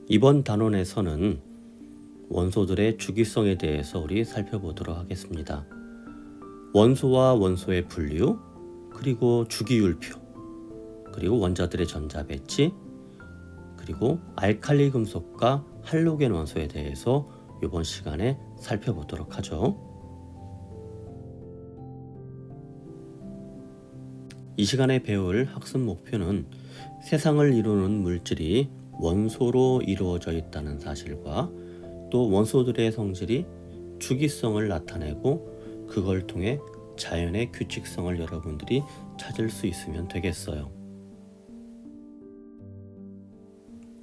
이번 단원에서는 원소들의 주기성에 대해서 우리 살펴보도록 하겠습니다. 원소와 원소의 분류, 그리고 주기율표, 그리고 원자들의 전자 배치, 그리고 알칼리 금속과 할로겐 원소에 대해서 이번 시간에 살펴보도록 하죠. 이 시간에 배울 학습 목표는 세상을 이루는 물질이 원소로 이루어져 있다는 사실과 또 원소들의 성질이 주기성을 나타내고 그걸 통해 자연의 규칙성을 여러분들이 찾을 수 있으면 되겠어요.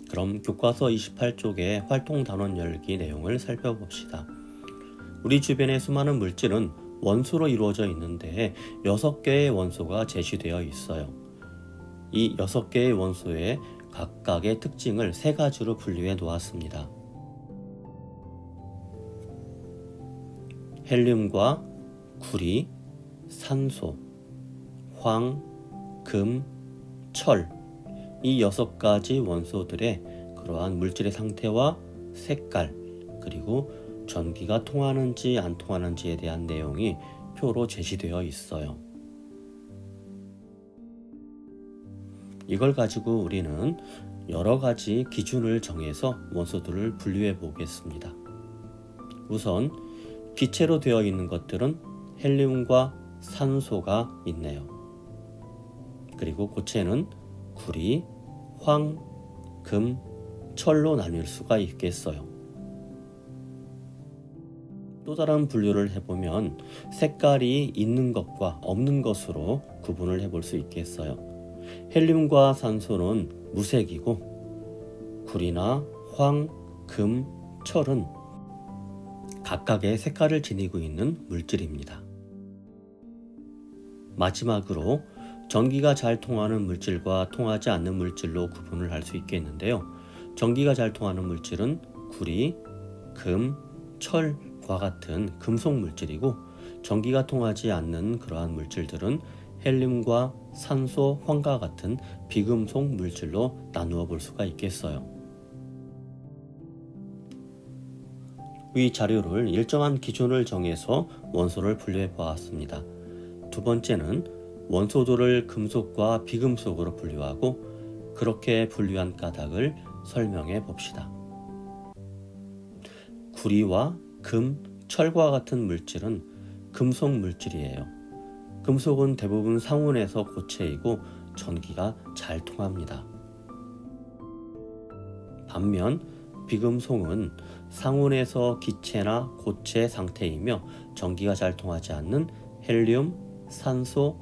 그럼 교과서 28쪽의 활동 단원 열기 내용을 살펴봅시다. 우리 주변의 수많은 물질은 원소로 이루어져 있는데 6개의 원소가 제시되어 있어요. 이 6개의 원소의 각각의 특징을 3가지로 분류해 놓았습니다. 헬륨과 구리, 산소, 황, 금, 철, 이 6가지 원소들의 그러한 물질의 상태와 색깔, 그리고 전기가 통하는지 안 통하는지에 대한 내용이 표로 제시되어 있어요. 이걸 가지고 우리는 여러 가지 기준을 정해서 원소들을 분류해 보겠습니다. 우선 기체로 되어 있는 것들은 헬륨과 산소가 있네요. 그리고 고체는 구리, 황, 금, 철로 나뉠 수가 있겠어요. 또 다른 분류를 해보면 색깔이 있는 것과 없는 것으로 구분을 해볼 수 있겠어요. 헬륨과 산소는 무색이고 구리나 황, 금, 철은 각각의 색깔을 지니고 있는 물질입니다. 마지막으로 전기가 잘 통하는 물질과 통하지 않는 물질로 구분을 할 수 있겠는데요. 전기가 잘 통하는 물질은 구리, 금, 철과 같은 금속 물질이고 전기가 통하지 않는 그러한 물질들은 헬륨과 산소, 황과 같은 비금속 물질로 나누어 볼 수가 있겠어요. 이 자료를 일정한 기준을 정해서 원소를 분류해 보았습니다. 두 번째는 원소들을 금속과 비금속으로 분류하고 그렇게 분류한 까닭을 설명해 봅시다. 구리와 금, 철과 같은 물질은 금속 물질이에요. 금속은 대부분 상온에서 고체이고 전기가 잘 통합니다. 반면 비금속은 상온에서 기체나 고체 상태이며 전기가 잘 통하지 않는 헬륨, 산소,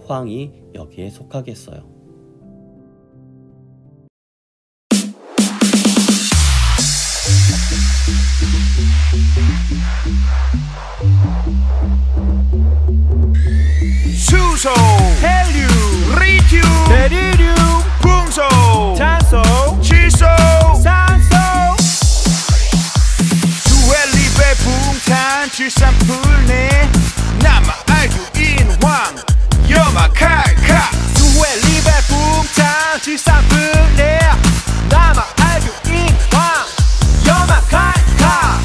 황이 여기에 속하겠어요. 수소, 헬륨, 리튬, 베리륨, 풍소, 탄소, 질소, 산소, 수헬리베 붕탄 질산풀네 남아 알규인황 염화칼칼 수헬리베 붕탄 질산풀네 남아 알규인황 염화칼칼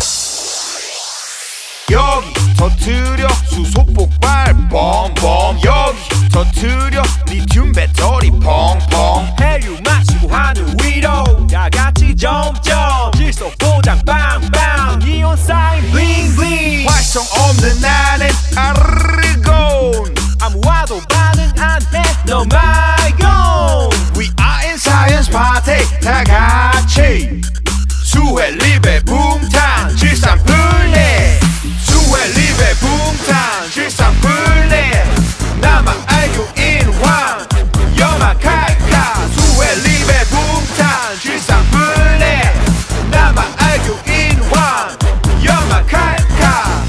여기 터뜨려 수소 폭발 bomb 여기 터뜨려 리튬 배터리 펑펑 헬륨 마시고 하늘 위로 다같이 점점 질소 포장 빵빵 이온 사인 블링블링 활성 없는 나는 아르곤 아무와도 반응 안해 너 말고 We are in science party 다같이 수헬리베 붕탄 질산풀네 수헬리베 붕탄 질산풀네 남아 알규인황 염화칼칼 수헬리베 붕탄 질산풀네 남아 알규인황 염화칼칼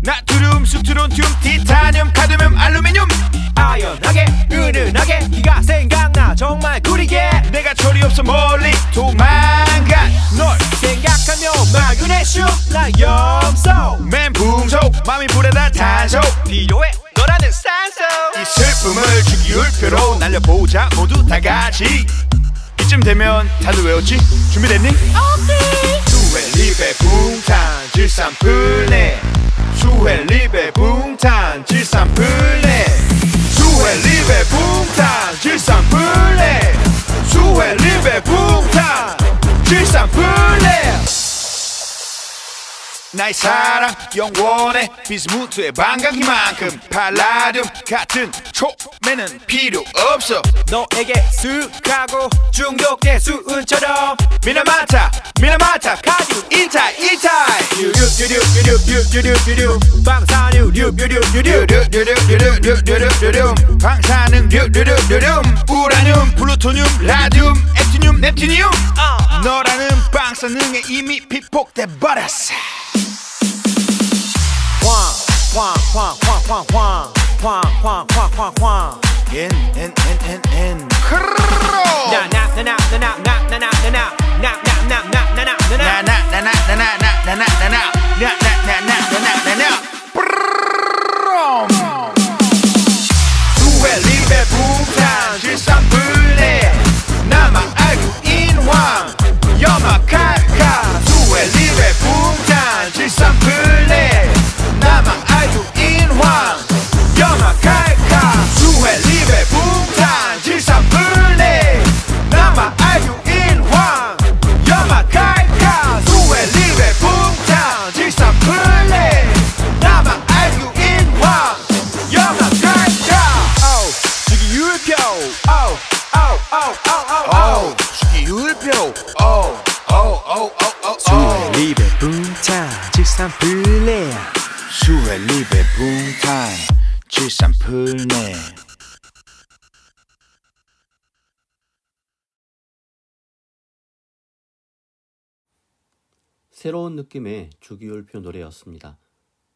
나트륨, 수트론튬, 티타늄, 카드뮴, 알루미늄 아연하게, 은은하게 네가 생각나 정말 구리게 내가 철이 없어 멀리 도망가 널 생각하며 마그네슘 나 염소 멘붕소 맘이 불에다 탄소 필요해 너라는 산소 이 슬픔을 주기율표로 날려보자 모두 다 같이. 이쯤 되면 다들 외웠지? 준비됐니? 수헬립의 붕탄 질산풀네. 수헬립의 붕탄 질산풀네. 수헬립의 붕탄 질산풀네. 수헬립의 붕탄 질산풀네. 나의 사랑 영원해. 비스무트의 반갑기만큼 팔라듐 같은 촉매는 필요 없어. 너에게 쓱하고 중독된 수은처럼 미나마타 미나마타 가유 이타이 이타이 유류유류유류유류유류 방사능 유류유류유류유류유류 방사능 유류유류 우라늄 플루토늄 라듐 액티늄 넵티늄 너라는 방사능에 이미 피폭돼버렸어. 수헬립의 붕탄 질산풀네. 나만 알고 인황 염화칼칼. 수헬립의 붕탄 질산풀네. 나만 알고 인황 염화칼칼. 수헬립의 붕탄 질산풀네. 나만 알고 인황 염화칼칼. 수헬립의 붕탄 질산풀네. 나만 알고 인황 염화칼칼. 주기율표 주기율표 수헬립의 붕탄 질산풀네. 수헬립의 붕탄 질산풀네. 새로운 느낌의 주기율표 노래였습니다.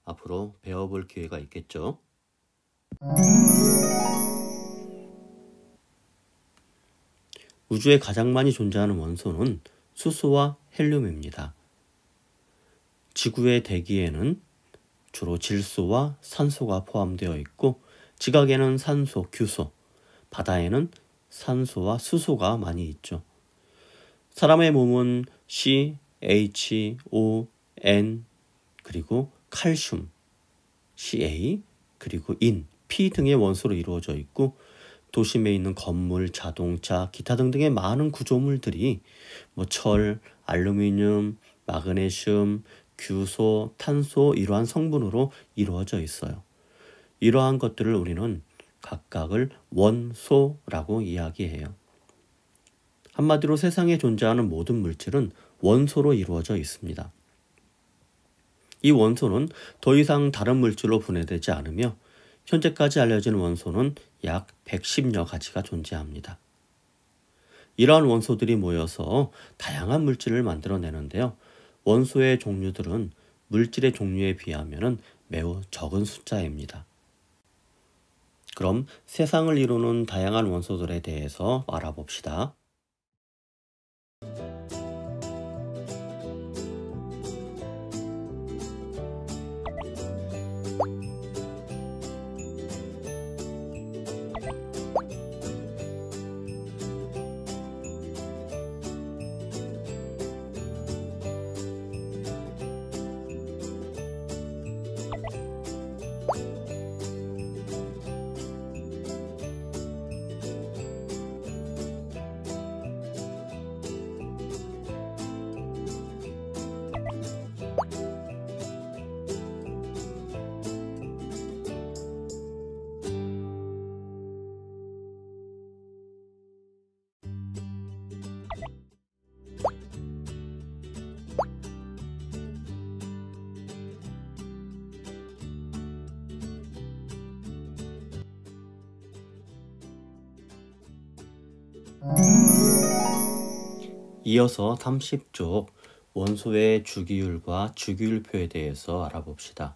앞으로 배워볼 기회가 있겠죠? 우주에 가장 많이 존재하는 원소는 수소와 헬륨입니다. 지구의 대기에는 주로 질소와 산소가 포함되어 있고, 지각에는 산소, 규소, 바다에는 산소와 수소가 많이 있죠. 사람의 몸은 C, H, O, N, 그리고 칼슘, Ca, 그리고 인, P 등의 원소로 이루어져 있고, 도심에 있는 건물, 자동차, 기타 등등의 많은 구조물들이 철, 알루미늄, 마그네슘, 규소, 탄소 이러한 성분으로 이루어져 있어요. 이러한 것들을 우리는 각각을 원소라고 이야기해요. 한마디로 세상에 존재하는 모든 물질은 원소로 이루어져 있습니다. 이 원소는 더 이상 다른 물질로 분해되지 않으며 현재까지 알려진 원소는 약 110여 가지가 존재합니다. 이러한 원소들이 모여서 다양한 물질을 만들어내는데요. 원소의 종류들은 물질의 종류에 비하면 매우 적은 숫자입니다. 그럼 세상을 이루는 다양한 원소들에 대해서 알아봅시다. 이어서 30쪽 원소의 주기율과 주기율표에 대해서 알아봅시다.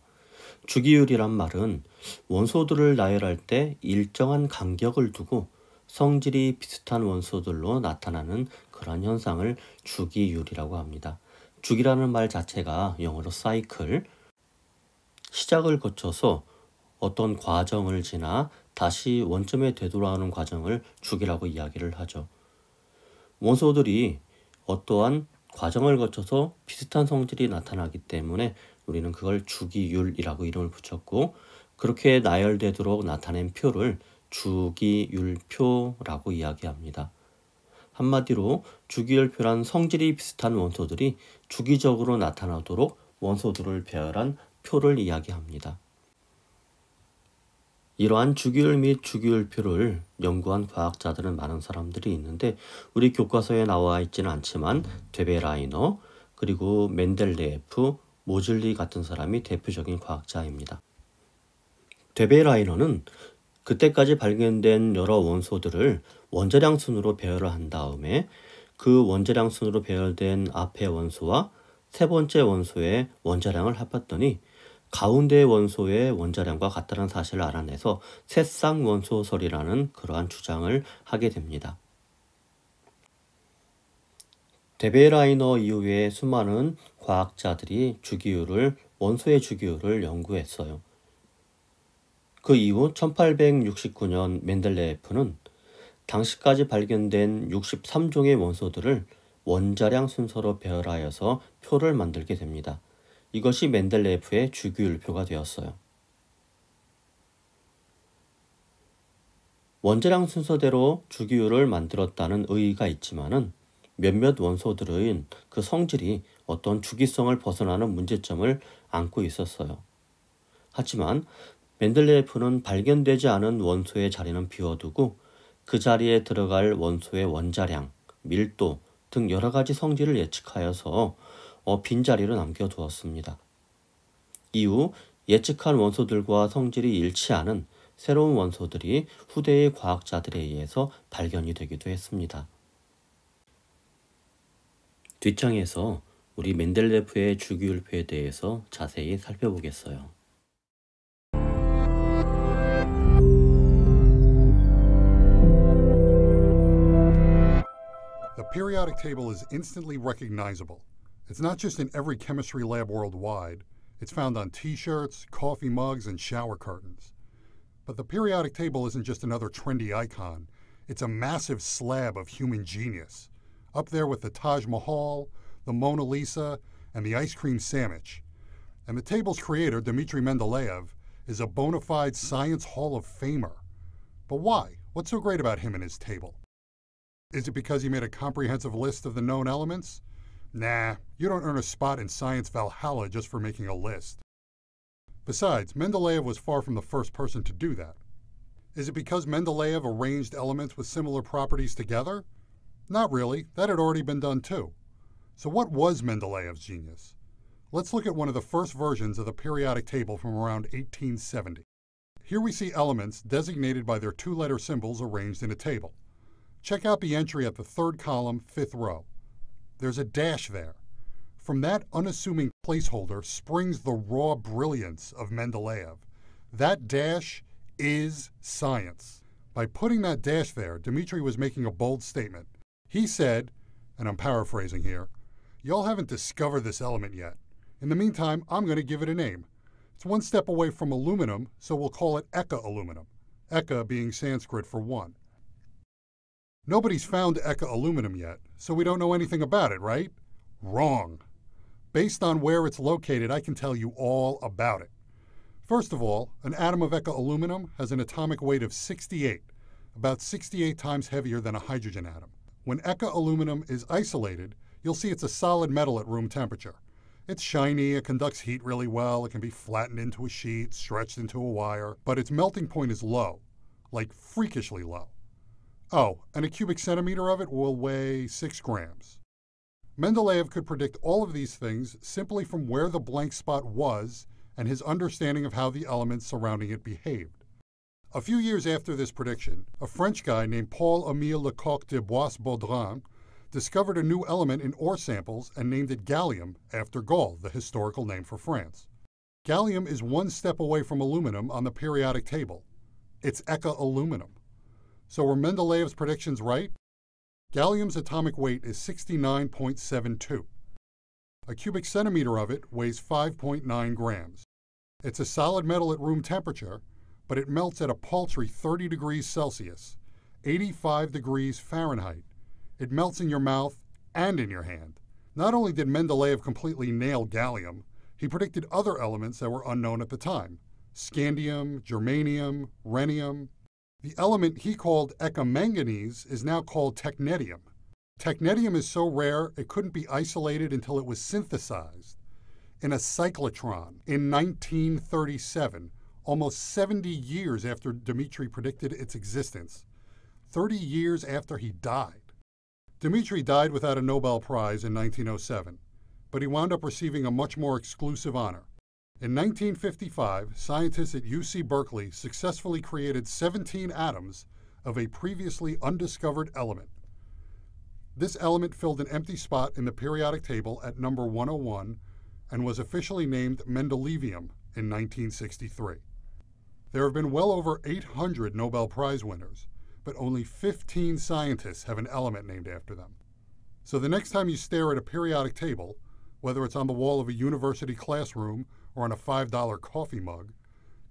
주기율이란 말은 원소들을 나열할 때 일정한 간격을 두고 성질이 비슷한 원소들로 나타나는 그런 현상을 주기율이라고 합니다. 주기라는 말 자체가 영어로 사이클, 시작을 거쳐서 어떤 과정을 지나 다시 원점에 되돌아오는 과정을 주기라고 이야기를 하죠. 원소들이 어떠한 과정을 거쳐서 비슷한 성질이 나타나기 때문에 우리는 그걸 주기율이라고 이름을 붙였고, 그렇게 나열되도록 나타낸 표를 주기율표라고 이야기합니다. 한마디로 주기율표란 성질이 비슷한 원소들이 주기적으로 나타나도록 원소들을 배열한 표를 이야기합니다. 이러한 주기율 및 주기율표를 연구한 과학자들은 많은 사람들이 있는데, 우리 교과서에 나와 있지는 않지만 데베라이너, 그리고 멘델레예프, 모즐리 같은 사람이 대표적인 과학자입니다. 데베라이너는 그때까지 발견된 여러 원소들을 원자량 순으로 배열을 한 다음에 그 원자량 순으로 배열된 앞의 원소와 세 번째 원소의 원자량을 합했더니 가운데 원소의 원자량과 같다는 사실을 알아내서 새쌍원소설이라는 그러한 주장을 하게 됩니다. 데베라이너 이후에 수많은 과학자들이 원소의 주기율을 연구했어요. 그 이후 1869년 멘델레예프는 당시까지 발견된 63종의 원소들을 원자량 순서로 배열하여서 표를 만들게 됩니다. 이것이 멘델레예프의 주기율표가 되었어요. 원자량 순서대로 주기율을 만들었다는 의의가 있지만은 몇몇 원소들은 그 성질이 어떤 주기성을 벗어나는 문제점을 안고 있었어요. 하지만 멘델레예프는 발견되지 않은 원소의 자리는 비워두고 그 자리에 들어갈 원소의 원자량, 밀도 등 여러 가지 성질을 예측하여서 빈자리를 남겨두었습니다. 이후 예측한 원소들과 성질이 일치하는 새로운 원소들이 후대의 과학자들에 의해서 발견이 되기도 했습니다. 뒷장에서 우리 멘델레예프의 주기율표에 대해서 자세히 살펴보겠어요. The periodic table is instantly recognizable. It's not just in every chemistry lab worldwide. It's found on t-shirts, coffee mugs, and shower curtains. But the periodic table isn't just another trendy icon. It's a massive slab of human genius, up there with the Taj Mahal, the Mona Lisa, and the ice cream sandwich. And the table's creator, Dmitry Mendeleev, is a bona fide Science Hall of Famer. But why? What's so great about him and his table? Is it because he made a comprehensive list of the known elements? Nah, you don't earn a spot in Science Valhalla just for making a list. Besides, Mendeleev was far from the first person to do that. Is it because Mendeleev arranged elements with similar properties together? Not really. That had already been done too. So what was Mendeleev's genius? Let's look at one of the first versions of the periodic table from around 1870. Here we see elements designated by their two-letter symbols arranged in a table. Check out the entry at the third column, fifth row. There's a dash there. From that unassuming placeholder springs the raw brilliance of Mendeleev. That dash is science. By putting that dash there, Dmitry was making a bold statement. He said, and I'm paraphrasing here, "Y'all haven't discovered this element yet. In the meantime, I'm going to give it a name. It's one step away from aluminum, so we'll call it Eka aluminum. Eka being Sanskrit for one. Nobody's found Eka aluminum yet, so we don't know anything about it, right? Wrong. Based on where it's located, I can tell you all about it. First of all, an atom of Eka aluminum has an atomic weight of 68, about 68 times heavier than a hydrogen atom. When Eka aluminum is isolated, you'll see it's a solid metal at room temperature. It's shiny, it conducts heat really well, it can be flattened into a sheet, stretched into a wire, but its melting point is low, like freakishly low. Oh, and a cubic centimeter of it will weigh 6 grams. Mendeleev could predict all of these things simply from where the blank spot was and his understanding of how the elements surrounding it behaved. A few years after this prediction, a French guy named Paul-Émile Lecoq de Bois-Baudran discovered a new element in ore samples and named it gallium after Gaul, the historical name for France. Gallium is one step away from aluminum on the periodic table. It's Eka aluminum. So were Mendeleev's predictions right? Gallium's atomic weight is 69.72. A cubic centimeter of it weighs 5.9 grams. It's a solid metal at room temperature, but it melts at a paltry 30 degrees Celsius, 85 degrees Fahrenheit. It melts in your mouth and in your hand. Not only did Mendeleev completely nail gallium, he predicted other elements that were unknown at the time: scandium, germanium, rhenium. The element he called ekamanganese is now called technetium. Technetium is so rare it couldn't be isolated until it was synthesized in a cyclotron in 1937, almost 70 years after Dmitri predicted its existence, 30 years after he died. Dmitri died without a Nobel Prize in 1907, but he wound up receiving a much more exclusive honor. In 1955, scientists at UC Berkeley successfully created 17 atoms of a previously undiscovered element. This element filled an empty spot in the periodic table at number 101 and was officially named Mendelevium in 1963. There have been well over 800 Nobel Prize winners, but only 15 scientists have an element named after them. So the next time you stare at a periodic table, whether it's on the wall of a university classroom or on a $5 coffee mug,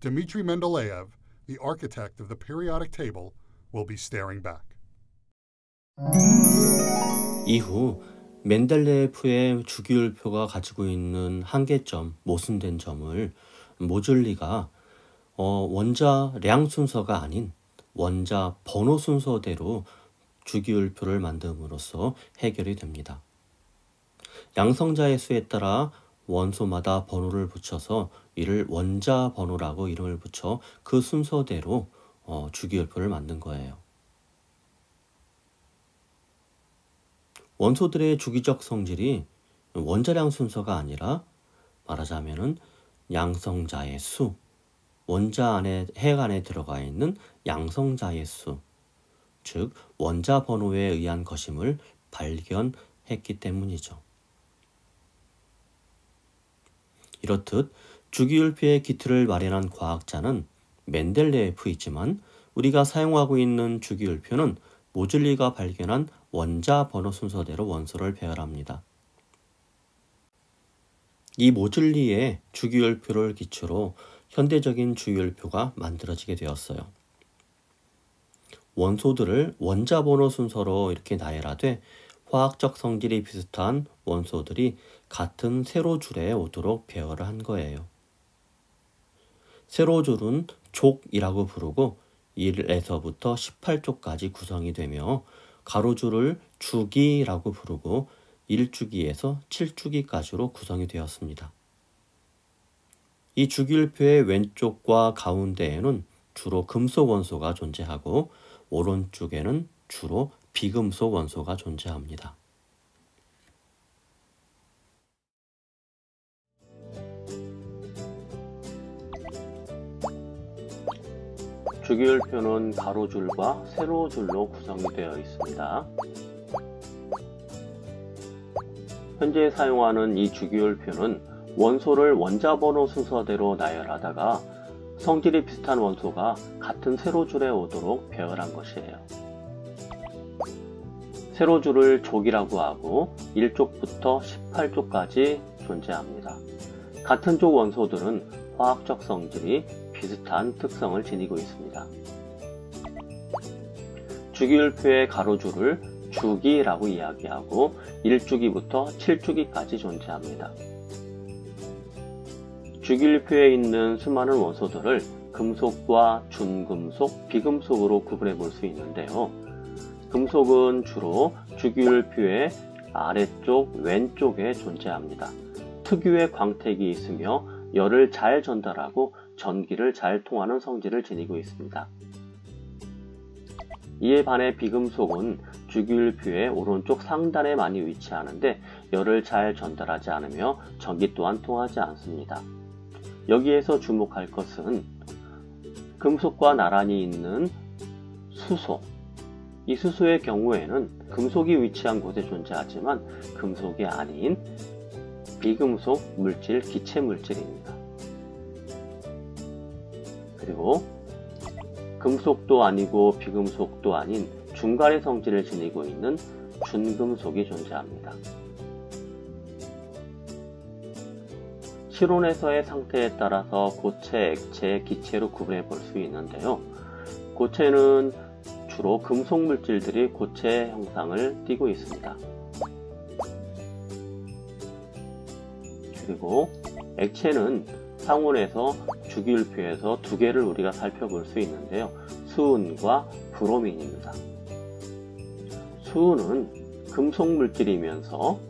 Dmitri Mendeleev, the architect of the periodic table, will be staring back. 이후 멘델레예프의 주기율표가 가지고 있는 한계점, 모순된 점을 모즐리가 원자량 순서가 아닌 원자 번호 순서대로 주기율표를 만듦으로써 해결이 됩니다. 양성자의 수에 따라 원소마다 번호를 붙여서 이를 원자 번호라고 이름을 붙여 그 순서대로 주기율표를 만든 거예요. 원소들의 주기적 성질이 원자량 순서가 아니라 말하자면은 양성자의 수, 원자 안에, 핵 안에 들어가 있는 양성자의 수, 즉 원자 번호에 의한 것임을 발견했기 때문이죠. 이렇듯 주기율표의 기틀을 마련한 과학자는 멘델레예프이지만 우리가 사용하고 있는 주기율표는 모즐리가 발견한 원자 번호 순서대로 원소를 배열합니다. 이 모즐리의 주기율표를 기초로 현대적인 주기율표가 만들어지게 되었어요. 원소들을 원자 번호 순서로 이렇게 나열하되 화학적 성질이 비슷한 원소들이 같은 세로줄에 오도록 배열을 한 거예요. 세로줄은 족이라고 부르고 1에서부터 18족까지 구성이 되며 가로줄을 주기라고 부르고 1주기에서 7주기까지로 구성이 되었습니다. 이 주기율표의 왼쪽과 가운데에는 주로 금속 원소가 존재하고 오른쪽에는 주로 비금속 원소가 존재합니다. 주기율표는 가로줄과 세로줄로 구성이 되어 있습니다. 현재 사용하는 이 주기율표는 원소를 원자번호 순서대로 나열하다가 성질이 비슷한 원소가 같은 세로줄에 오도록 배열한 것이에요. 세로줄을 족이라고 하고 1족부터 18족까지 존재합니다. 같은 족 원소들은 화학적 성질이 비슷한 특성을 지니고 있습니다. 주기율표의 가로줄을 주기라고 이야기하고 1주기부터 7주기까지 존재합니다. 주기율표에 있는 수많은 원소들을 금속과 준금속, 비금속으로 구분해 볼 수 있는데요. 금속은 주로 주기율표의 아래쪽 왼쪽에 존재합니다. 특유의 광택이 있으며 열을 잘 전달하고 전기를 잘 통하는 성질을 지니고 있습니다. 이에 반해 비금속은 주기율표의 오른쪽 상단에 많이 위치하는데 열을 잘 전달하지 않으며 전기 또한 통하지 않습니다. 여기에서 주목할 것은 금속과 나란히 있는 수소. 이 수소의 경우에는 금속이 위치한 곳에 존재하지만 금속이 아닌 비금속 물질, 기체 물질입니다. 그리고 금속도 아니고 비금속도 아닌 중간의 성질을 지니고 있는 준금속이 존재합니다. 실온에서의 상태에 따라서 고체, 액체, 기체로 구분해 볼 수 있는데요. 고체는 주로 금속 물질들이 고체 형상을 띠고 있습니다. 그리고 액체는 상온에서 주기율표에서 두 개를 우리가 살펴볼 수 있는데요. 수은과 브로민입니다. 수은은 금속 물질이면서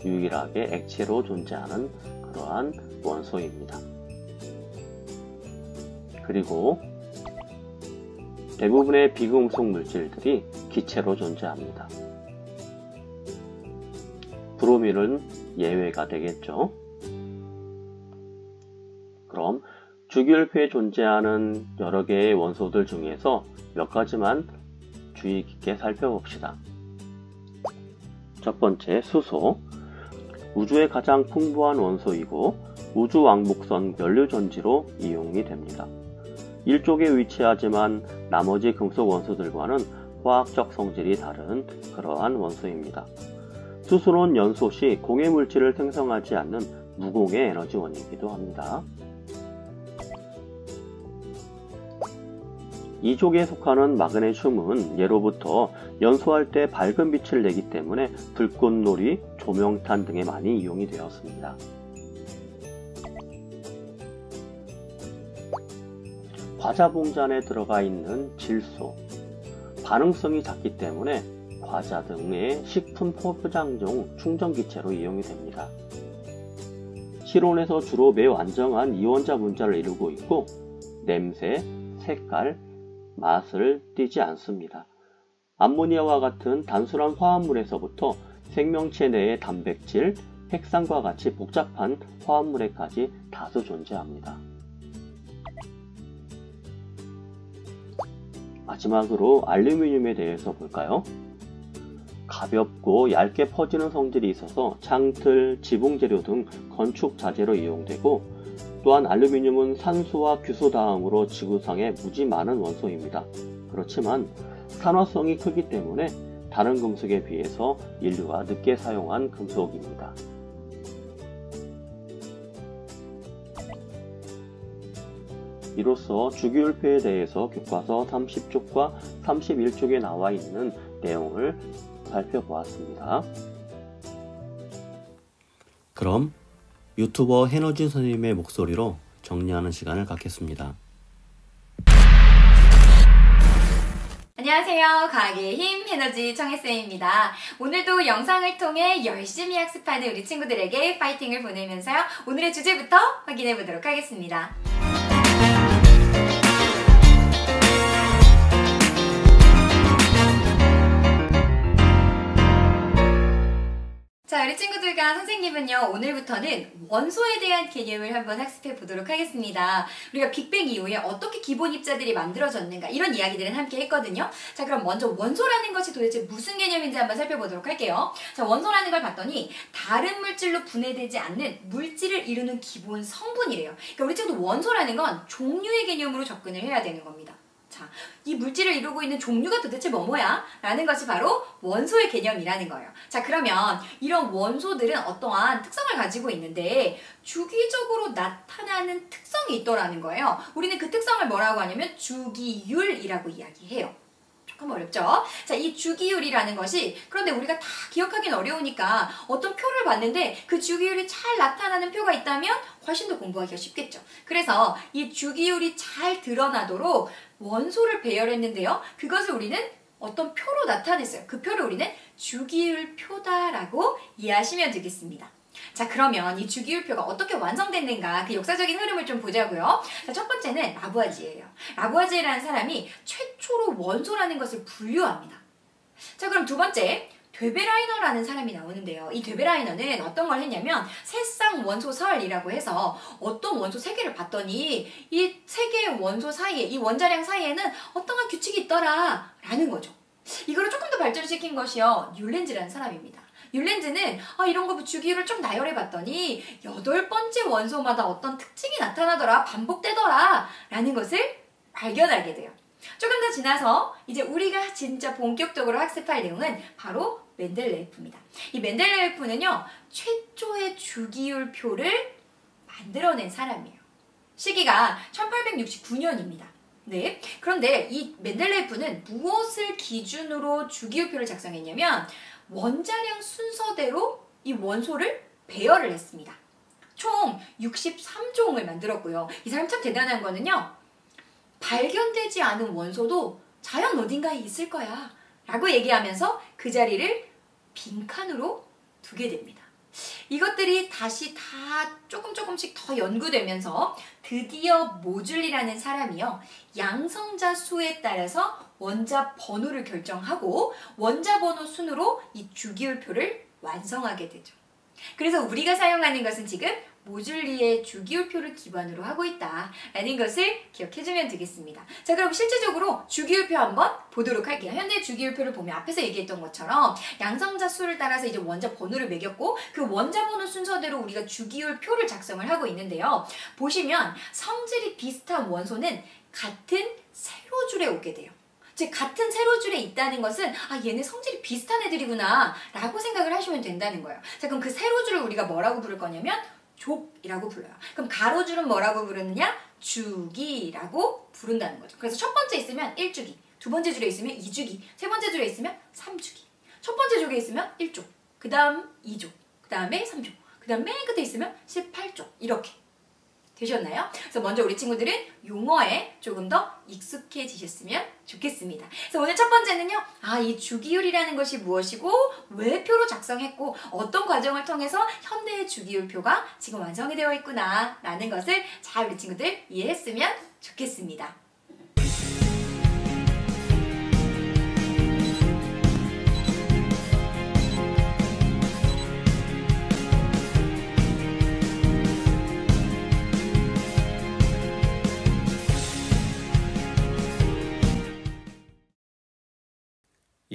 유일하게 액체로 존재하는 그러한 원소입니다. 그리고 대부분의 비금속 물질들이 기체로 존재합니다. 브로민은 예외가 되겠죠. 그럼 주기율표에 존재하는 여러 개의 원소들 중에서 몇 가지만 주의 깊게 살펴봅시다. 첫 번째, 수소. 우주의 가장 풍부한 원소이고 우주 왕복선 연료전지로 이용이 됩니다. 일쪽에 위치하지만 나머지 금속 원소들과는 화학적 성질이 다른 그러한 원소입니다. 수소는 연소 시 공해 물질을 생성하지 않는 무공해 에너지원이기도 합니다. 이족에 속하는 마그네슘은 예로부터 연소할 때 밝은 빛을 내기 때문에 불꽃놀이, 조명탄 등에 많이 이용이 되었습니다. 과자 봉지안에 들어가 있는 질소, 반응성이 작기 때문에 과자 등의 식품 포장용 충전기체로 이용이 됩니다. 실온에서 주로 매우 안정한 이원자 분자를 이루고 있고 냄새, 색깔, 맛을 띠지 않습니다. 암모니아와 같은 단순한 화합물에서부터 생명체 내의 단백질, 핵산과 같이 복잡한 화합물에까지 다수 존재합니다. 마지막으로 알루미늄에 대해서 볼까요? 가볍고 얇게 퍼지는 성질이 있어서 창틀, 지붕재료 등 건축 자재로 이용되고 또한 알루미늄은 산소와 규소 다음으로 지구상에 무지 많은 원소입니다. 그렇지만 산화성이 크기 때문에 다른 금속에 비해서 인류가 늦게 사용한 금속입니다. 이로써 주기율표에 대해서 교과서 30쪽과 31쪽에 나와 있는 내용을 살펴보았습니다. 그럼 유튜버 해너진 선생님의 목소리로 정리하는 시간을 갖겠습니다. 안녕하세요. 과학의 힘 해너지 청혜쌤입니다. 오늘도 영상을 통해 열심히 학습하는 우리 친구들에게 파이팅을 보내면서요. 오늘의 주제부터 확인해 보도록 하겠습니다. 자, 우리 친구들과 선생님은요, 오늘부터는 원소에 대한 개념을 한번 학습해 보도록 하겠습니다. 우리가 빅뱅 이후에 어떻게 기본 입자들이 만들어졌는가, 이런 이야기들은 함께 했거든요. 자, 그럼 먼저 원소라는 것이 도대체 무슨 개념인지 한번 살펴보도록 할게요. 자, 원소라는 걸 봤더니 다른 물질로 분해되지 않는 물질을 이루는 기본 성분이래요. 그러니까 우리 친구들 원소라는 건 종류의 개념으로 접근을 해야 되는 겁니다. 자, 이 물질을 이루고 있는 종류가 도대체 뭐야? 라는 것이 바로 원소의 개념이라는 거예요. 자, 그러면 이런 원소들은 어떠한 특성을 가지고 있는데 주기적으로 나타나는 특성이 있더라는 거예요. 우리는 그 특성을 뭐라고 하냐면 주기율이라고 이야기해요. 조금 어렵죠? 자, 이 주기율이라는 것이, 그런데 우리가 다 기억하기는 어려우니까 어떤 표를 봤는데 그 주기율이 잘 나타나는 표가 있다면 훨씬 더 공부하기가 쉽겠죠. 그래서 이 주기율이 잘 드러나도록 원소를 배열했는데요. 그것을 우리는 어떤 표로 나타냈어요. 그 표를 우리는 주기율표다라고 이해하시면 되겠습니다. 자, 그러면 이 주기율표가 어떻게 완성됐는가, 그 역사적인 흐름을 좀 보자고요. 자, 첫 번째는 라부아지에예요. 라부아지에라는 사람이 최초로 원소라는 것을 분류합니다. 자, 그럼 두 번째, 되베라이너라는 사람이 나오는데요. 이 되베라이너는 어떤 걸 했냐면 세상 원소설이라고 해서 어떤 원소 세 개를 봤더니 이 세 개의 원소 사이에, 이 원자량 사이에는 어떠한 규칙이 있더라 라는 거죠. 이거를 조금 더 발전시킨 것이요, 율렌즈라는 사람입니다. 율렌즈는 이런 거 주기율을 좀 나열해 봤더니 8번째 원소마다 어떤 특징이 나타나더라, 반복되더라 라는 것을 발견하게 돼요. 조금 더 지나서 이제 우리가 진짜 본격적으로 학습할 내용은 바로 멘델레예프입니다. 이 멘델레예프는요, 최초의 주기율표를 만들어낸 사람이에요. 시기가 1869년입니다. 네. 그런데 이 멘델레예프는 무엇을 기준으로 주기율표를 작성했냐면 원자량 순서대로 이 원소를 배열을 했습니다. 총 63종을 만들었고요. 이 사람 참 대단한 거는요. 발견되지 않은 원소도 자연 어딘가에 있을 거야 라고 얘기하면서 그 자리를 빈칸으로 두게 됩니다. 이것들이 다시 다 조금씩 더 연구되면서 드디어 모줄리라는 사람이요. 양성자 수에 따라서 원자 번호를 결정하고 원자 번호 순으로 이 주기율표를 완성하게 되죠. 그래서 우리가 사용하는 것은 지금 모줄리의 주기율표를 기반으로 하고 있다라는 것을 기억해주면 되겠습니다. 자, 그럼 실제적으로 주기율표 한번 보도록 할게요. 현대 주기율표를 보면 앞에서 얘기했던 것처럼 양성자 수를 따라서 이제 원자 번호를 매겼고 그 원자 번호 순서대로 우리가 주기율표를 작성을 하고 있는데요. 보시면 성질이 비슷한 원소는 같은 세로줄에 오게 돼요. 즉 같은 세로줄에 있다는 것은 얘네 성질이 비슷한 애들이구나 라고 생각을 하시면 된다는 거예요. 자, 그럼 그 세로줄을 우리가 뭐라고 부를 거냐면 족이라고 불러요. 그럼 가로줄은 뭐라고 부르느냐? 주기라고 부른다는 거죠. 그래서 첫 번째 있으면 1주기, 두 번째 줄에 있으면 2주기, 세 번째 줄에 있으면 3주기. 첫 번째 족에 있으면 1족, 그 다음 2족, 그 다음에 3족, 그 다음 맨 끝에 있으면 18족. 이렇게 되셨나요? 그래서 먼저 우리 친구들은 용어에 조금 더 익숙해지셨으면 좋겠습니다. 그래서 오늘 첫 번째는요. 이 주기율이라는 것이 무엇이고 왜 표로 작성했고 어떤 과정을 통해서 현대의 주기율표가 지금 완성이 되어 있구나 라는 것을 잘 우리 친구들 이해했으면 좋겠습니다.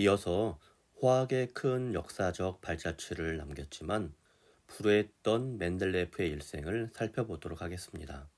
이어서 화학의 큰 역사적 발자취를 남겼지만 불우했던 멘델레예프의 일생을 살펴보도록 하겠습니다.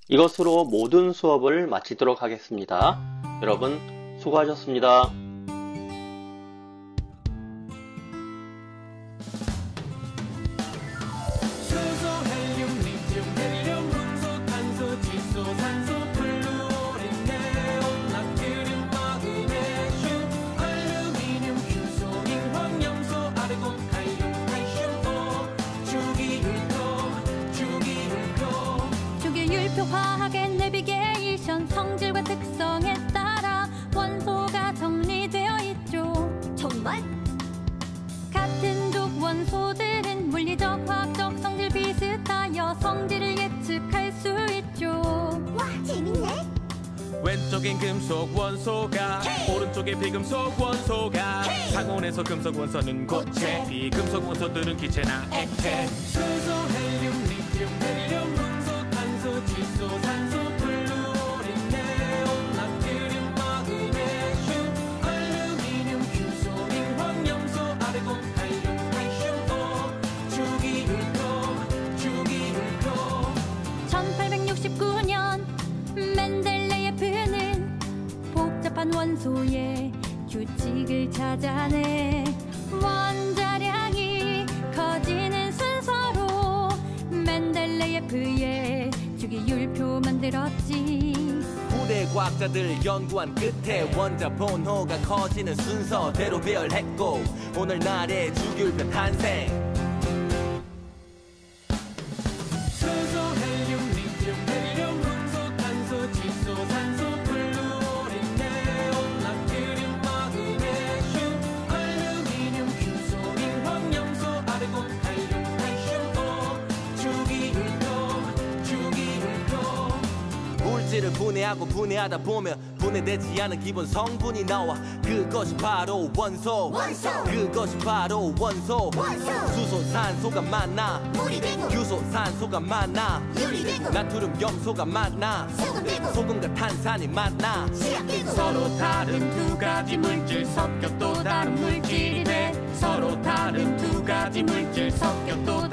이것으로 모든 수업을 마치도록 하겠습니다. 여러분 수고하셨습니다. 수소, 헬륨, 리튬, 헬륨, 음소, 탄소, 질소, 산소, 플루오린, 네온, 나트륨, 마그네슘, 알루미늄, 규소, 인황염소, 아르곤, 칼륨, 칼슘, 주기율표. 주기율표 화학의 내비게이션 성질과 특성에 따라 원소가 정리되어 있죠. 정말? 같은 족 원소들은 물리적, 화학적 성질 비슷하여 성질을 예측할 수 있죠. 와, 재밌네. 왼쪽엔 금속 원소가 오른쪽에 비금속 원소가 상온에서 금속 원소는 고체, 비금속 원소들은 기체나 액체. 수소, 헬륨, 리튬, 헬륨, 음소, 탄소, 질소, 산소, 플루오린, 네온, 나트륨, 마그네슘, 알루미늄, 규소, 인황염소, 아르곤, 칼륨, 칼슘, 주기율표. 1869년 멘델레예프는 복잡한 원소의 규칙을 찾아내 원자량이 커지는 순서로 멘델레예프의 주기율표 만들었지. 후대 과학자들 연구한 끝에 원자 번호가 커지는 순서대로 배열했고 오늘날의 주기율표 탄생. 수소, 헬륨, 리튬, 헬륨, 음소, 탄소, 질소, 산소, 플루오린, 네온, 나트륨, 마그네슘, 알루미늄, 규소, 인황염소, 아르곤, 칼륨, 칼슘, 주기율표. 물질을 분해하고 분해하다 보면 분해되지 않은 기본 성분이 나와. 그것이 바로 원소. 그것이 바로 원소. 수소, 산소가 많아. 물이 되고 규소, 산소가 많아. 유리 되고 나트륨, 염소가 많아. 소금 되고 소금과 탄산이 많아. 시약 되고 서로 다른 두 가지 물질 섞여 또 다른 물질이 돼. 서로 다른 두 가지 물질 섞여 또